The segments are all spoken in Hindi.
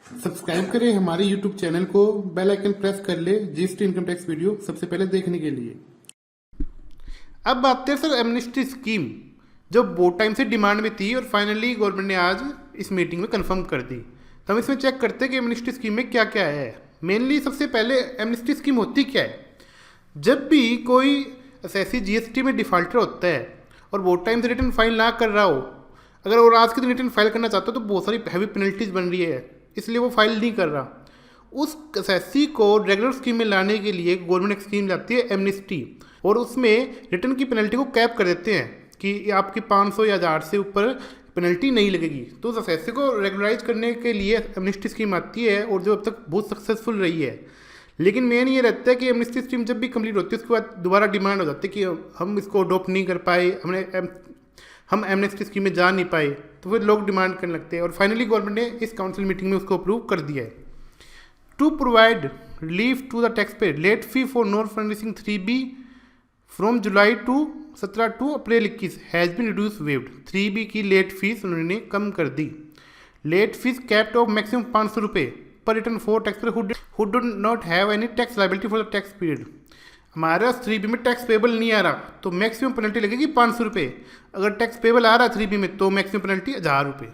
सब्सक्राइब करें हमारे यूट्यूब चैनल को, बेल आइकन प्रेस कर ले जीएसटी इनकम टैक्स वीडियो सबसे पहले देखने के लिए। अब आते हैं सर एमनेस्टी स्कीम, जो बहुत टाइम से डिमांड में थी और फाइनली गवर्नमेंट ने आज इस मीटिंग में कंफर्म कर दी। तो हम इसमें चेक करते हैं कि एमनेस्टी स्कीम में क्या क्या है। मेनली सबसे पहले एमनेस्टी स्कीम होती क्या है। जब भी कोई एसएससी जीएसटी में डिफॉल्टर होता है और बहुत टाइम से रिटर्न फाइल ना कर रहा हो, अगर वो आज के दिन रिटर्न फाइल करना चाहता हो तो बहुत सारी हैवी पेनल्टीज बन रही है, इसलिए वो फाइल नहीं कर रहा। उस एसएससी को रेगुलर स्कीम में लाने के लिए गवर्नमेंट एक स्कीम लाती है एमनेस्टी, और उसमें रिटर्न की पेनल्टी को कैप कर देते हैं कि आपकी 500 या 1000 से ऊपर पेनल्टी नहीं लगेगी। तो उस एसएससी को रेगुलराइज करने के लिए एमनेस्टी स्कीम आती है और जो अब तक बहुत सक्सेसफुल रही है। लेकिन मेन ये रहता है कि एमनेस्टी स्कीम जब भी कंप्लीट होती है उसके बाद दोबारा डिमांड हो जाती है कि हम इसको अडोप्ट नहीं कर पाए, हम एमनेस्टी स्कीम में जा नहीं पाए, तो फिर लोग डिमांड करने लगते हैं। और फाइनली गवर्नमेंट ने इस काउंसिल मीटिंग में उसको अप्रूव कर दिया है। To provide relief to the tax payer, late fee for non furnishing 3B from July to 17 to April 21 has been reduce waived. 3B की लेट फीस उन्होंने कम कर दी। Late fees capped of maximum 500 रुपये पर return for tax payer who do not have any tax liability for the tax period. हमारे 3B में टैक्स पेबल नहीं आ रहा तो मैक्सिमम पेनल्टी लगेगी 500 रुपये। अगर टैक्स पेबल आ रहा है 3B में तो मैक्सिमम पेनल्टी 1000 रुपये,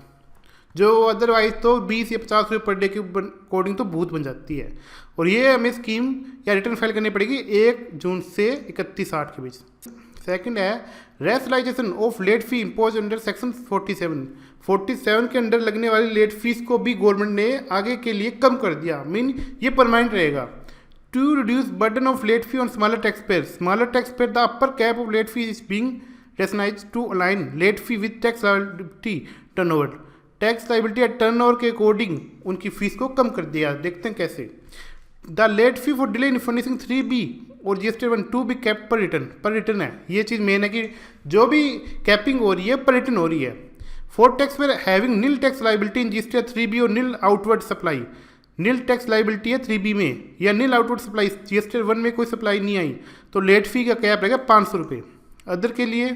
जो अदरवाइज तो 20 या 50 रुपये पर डे के अकॉर्डिंग तो बहुत बन जाती है। और ये हमें स्कीम या रिटर्न फाइल करनी पड़ेगी 1 जून से 31/8 के बीच। सेकंड है rationalisation of late fee impose under section 47 के अंडर लगने वाली लेट फीस को भी गवर्नमेंट ने आगे के लिए कम कर दिया। मीन ये परमानेंट रहेगा। To reduce burden of late fee on smaller taxpayer, the upper cap of late fee is being rationalized to align late fee with tax liability turnover. Tax liability at turnover के अकॉर्डिंग उनकी फीस को कम कर दिया। देखते हैं कैसे। The late fee for delay in furnishing 3B और GST 1 बी कैप पर रिटर्न है। ये चीज़ मेन है कि जो भी कैपिंग हो रही है पर रिटर्न हो रही है। For tax payer having nil tax liability in GST 3B और nil outward supply, nil tax liability है 3B में या नील आउटवर्ड सप्लाई GST 1 में कोई सप्लाई नहीं आई तो लेट फी का कैप रहेगा 500 रुपये। अदर के लिए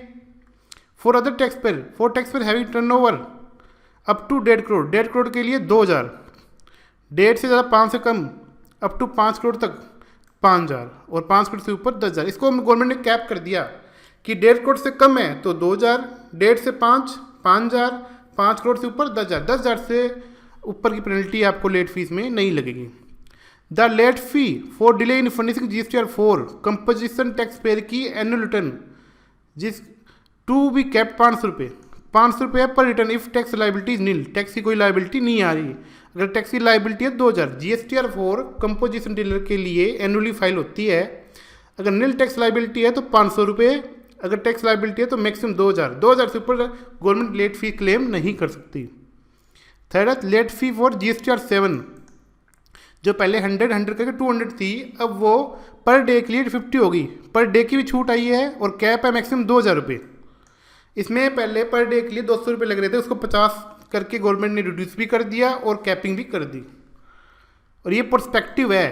for other tax payer having turnover up to 1.5 crore के लिए 2000, 1.5 से ज़्यादा 5 से कम अप टू 5 करोड़ तक 5000 और 5 करोड़ से ऊपर 10,000। इसको गवर्नमेंट ने कैप कर दिया कि 1.5 करोड़ से कम है तो 2000, 1.5 से 5 5000, 5 करोड़ से ऊपर 10,000। 10,000 से ऊपर की पेनल्टी आपको लेट फीस में नहीं लगेगी। The late fee for delay in furnishing GST 4 composition tax payer की एनुअल रिटर्न जिस टू बी कैप 500 रुपये, 500 रुपये पर return if tax liability is nil, tax की कोई लाइबिलिटी नहीं आ रही। अगर टैक्स की लाइबिलिटी है 2000, GST 4 कंपोजिशन डीलर के लिए एनुअली फाइल होती है। अगर नील टैक्स लाइबिलिटी है तो 500 रुपये, अगर टैक्स लाइबिलिटी है तो मैक्सिमम 2000 से ऊपर गवर्नमेंट लेट फी क्लेम नहीं कर सकती। थर्ड है लेट फी फॉर GST 7, जो पहले 100 करके 200 थी, अब वो पर डे के लिए 50 होगी। पर डे की भी छूट आई है और कैप है मैक्सिमम 2000 रुपये। इसमें पहले पर डे के लिए 200 रुपये लग रहे थे, उसको 50 करके गवर्नमेंट ने रिड्यूस भी कर दिया और कैपिंग भी कर दी। और ये पर्सपेक्टिव है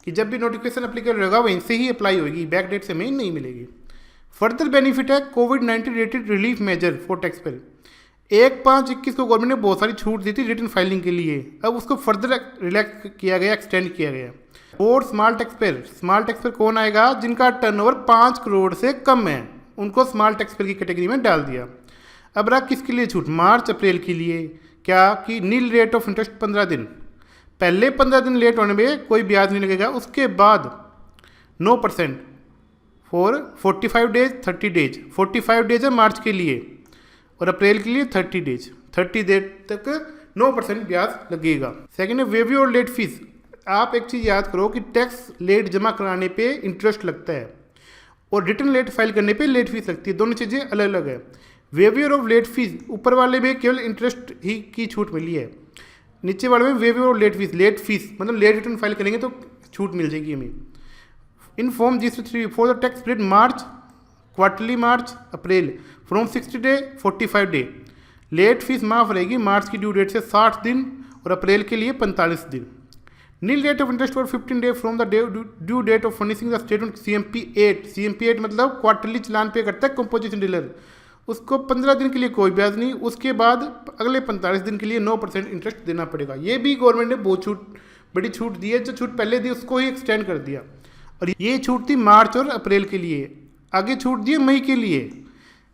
कि जब भी नोटिफिकेशन अप्लीकेबल होगा वहीं से ही अप्लाई होगी, बैक डेट से हमें नहीं मिलेगी। फर्दर बेनिफिट है कोविड-19 related relief measure for tax payer. 1/5/21 को गवर्नमेंट ने बहुत सारी छूट दी थी रिटर्न फाइलिंग के लिए, अब उसको फर्दर रिलैक्स किया गया, एक्सटेंड किया गया। और स्मॉल टैक्स पेयर कौन आएगा? जिनका टर्नओवर 5 करोड़ से कम है, उनको स्मॉल टैक्स पेयर की कैटेगरी में डाल दिया। अब रहा किसके लिए छूट? मार्च अप्रैल के लिए। क्या कि नील रेट ऑफ इंटरेस्ट 15 दिन, पहले 15 दिन लेट होने में कोई ब्याज नहीं लगेगा, उसके बाद 9% फॉर 45 डेज 30 डेज। 45 डेज है मार्च के लिए और अप्रैल के लिए 30 डेज, 30 डेज तक 9% ब्याज लगेगा। सेकेंड है वेवी और लेट फीस। आप एक चीज़ याद करो कि टैक्स लेट जमा कराने पे इंटरेस्ट लगता है और रिटर्न लेट फाइल करने पे लेट फीस लगती है, दोनों चीज़ें अलग अलग है। वेवियर ऑफ लेट फीस, ऊपर वाले में केवल इंटरेस्ट ही की छूट मिली है, नीचे वाले में वेवियर ऑफ लेट फीस मतलब लेट रिटर्न फाइल करेंगे तो छूट मिल जाएगी हमें। In form GST for the tax period March, quarterly March April from 60 day 45 day. Late fees माफ रहेगी मार्च की ड्यू डेट से 60 दिन और अप्रैल के लिए 45 दिन। Nil rate of interest for 15 day from the due date of furnishing the statement CMP 8 मतलब क्वार्टरली चलान पे करता है कंपोजिशन डीलर, उसको 15 दिन के लिए कोई ब्याज नहीं, उसके बाद अगले 45 दिन के लिए 9% इंटरेस्ट देना पड़ेगा। ये भी गवर्नमेंट ने बहुत बड़ी छूट दी है, जो छूट पहले दी उसको ही एक्सटेंड कर दिया। और ये छूट थी मार्च और अप्रैल के लिए, आगे छूट दी है मई के लिए।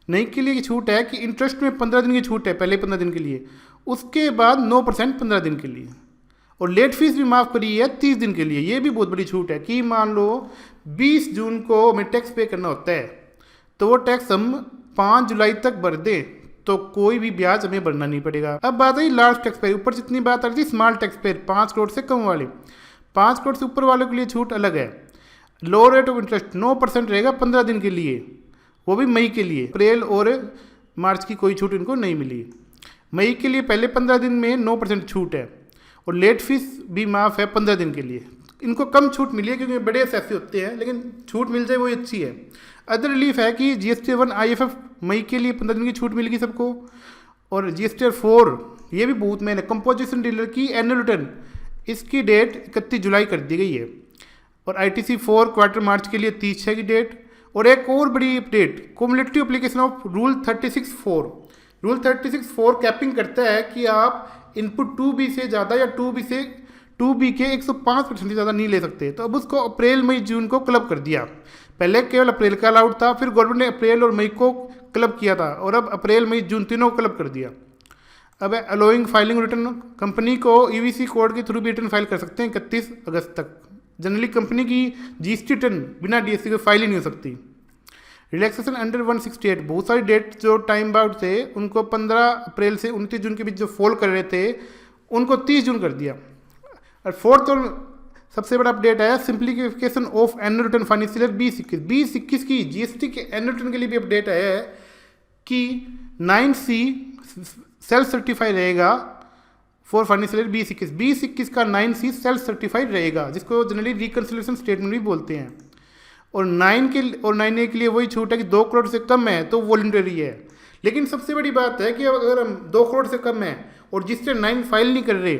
मई के लिए छूट है कि इंटरेस्ट में 15 दिन की छूट है, पहले 15 दिन के लिए, उसके बाद 9% 15 दिन के लिए, और लेट फीस भी माफ़ करी है 30 दिन के लिए। ये भी बहुत बड़ी छूट है कि मान लो 20 जून को हमें टैक्स पे करना होता है, तो वो टैक्स हम 5 जुलाई तक भर दें तो कोई भी ब्याज हमें भरना नहीं पड़ेगा। अब बात आई लार्ज टैक्स पेयर, ऊपर जितनी बात आ रही थी स्मॉल टैक्स पेयर, 5 करोड़ से कम वाले, 5 करोड़ से ऊपर वालों के लिए छूट अलग है। लो रेट ऑफ इंटरेस्ट 9% रहेगा 15 दिन के लिए, वो भी मई के लिए। अप्रैल और मार्च की कोई छूट इनको नहीं मिली। मई के लिए पहले 15 दिन में 9% छूट है, और लेट फीस भी माफ़ है 15 दिन के लिए। इनको कम छूट मिली है क्योंकि बड़े ऐसे होते हैं, लेकिन छूट मिल जाए वो अच्छी है। अदर रिलीफ है कि GST 1 IFF मई के लिए 15 दिन की छूट मिलेगी सबको, और GST 4 ये भी बहुत मेन है। कंपोजिशन डीलर की एनुअल रिटर्न, इसकी डेट 31 जुलाई कर दी गई है, और ITC 4 क्वार्टर मार्च के लिए 30/6 की डेट। और एक और बड़ी update, cumulative application of rule 36(4). Rule 36(4) capping करता है कि आप इनपुट 2B से ज़्यादा या 2B के 105% से ज़्यादा नहीं ले सकते। तो अब उसको अप्रैल मई जून को क्लब कर दिया। पहले केवल अप्रैल का अलाउड था, फिर गवर्नमेंट ने अप्रैल और मई को क्लब किया था, और अब अप्रैल मई जून तीनों को क्लब कर दिया। अब अलोइंग फाइलिंग रिटर्न, कंपनी को EVC कोड के थ्रू भी रिटर्न फाइल कर सकते हैं 31 अगस्त तक। जनरली कंपनी की GST रिटर्न बिना DST के फाइल ही नहीं हो सकती। रिलैक्सेशन अंडर 168, बहुत सारी डेट जो टाइम बाउंड थे उनको 15 अप्रैल से 29 जून के बीच जो फॉल कर रहे थे उनको 30 जून कर दिया। और फोर्थ और सबसे बड़ा अपडेट आया simplification of annual return financial year 2021 की GST के एनुअल रिटर्न के लिए भी अपडेट आया है कि 9C सेल्फ सर्टिफाई रहेगा फॉर फाइनेंशियल ईयर 2021 का 9C सेल्फ सर्टिफाइड रहेगा, जिसको जनरली रिकंसिलिएशन स्टेटमेंट भी बोलते हैं। और 9A के लिए वही छूट है कि 2 करोड़ से कम है तो वॉलंटरी है। लेकिन सबसे बड़ी बात है कि अगर हम 2 करोड़ से कम है और जिससे 9 फाइल नहीं कर रहे,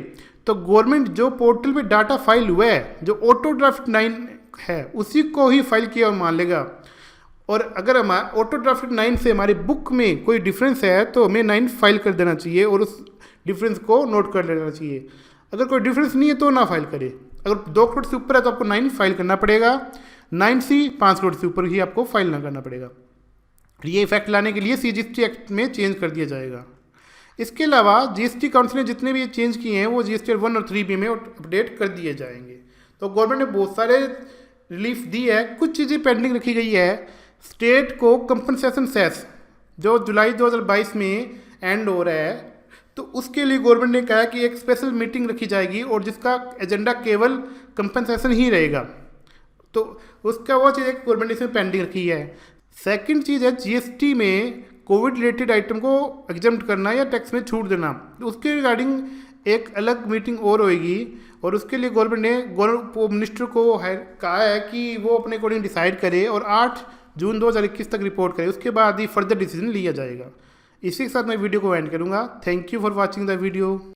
तो गवर्नमेंट जो पोर्टल पे डाटा फाइल हुआ है, जो ऑटो ड्राफ्ट 9 है, उसी को ही फाइल किया और मान लेगा। और अगर हमारा ऑटो ड्राफ्ट 9 से हमारी बुक में कोई डिफरेंस है तो हमें 9 फाइल कर देना चाहिए और उस डिफरेंस को नोट कर लेना चाहिए। अगर कोई डिफरेंस नहीं है तो ना फाइल करे। अगर 2 करोड़ से ऊपर है तो आपको 9 फाइल करना पड़ेगा। 9C 5 करोड़ से ऊपर ही आपको फाइल ना करना पड़ेगा। ये इफेक्ट लाने के लिए CGST एक्ट में चेंज कर दिया जाएगा। इसके अलावा GST काउंसिल ने जितने भी चेंज किए हैं वो GST 1 और 3B में अपडेट कर दिए जाएंगे। तो गवर्नमेंट ने बहुत सारे रिलीफ दी है, कुछ चीज़ें पेंडिंग रखी गई है। स्टेट को कंपनसेशन सेस जो जुलाई 2022 में एंड हो रहा है, तो उसके लिए गवर्नमेंट ने कहा कि एक स्पेशल मीटिंग रखी जाएगी और जिसका एजेंडा केवल कंपनसेशन ही रहेगा। तो उसका वो चीज़ गवर्नमेंट ने इसमें पेंडिंग रखी है। सेकंड चीज़ है GST में कोविड रिलेटेड आइटम को एग्जम्प्ट करना या टैक्स में छूट देना। तो उसके रिगार्डिंग एक अलग मीटिंग और होएगी, और उसके लिए गवर्नमेंट ने मिनिस्टर को कहा है कि वो अपने अकॉर्डिंग डिसाइड करे और 8 जून 2021 तक रिपोर्ट करे। उसके बाद ही फर्दर डिसीजन लिया जाएगा। इसी के साथ मैं वीडियो को एंड करूँगा। Thank you for watching the video.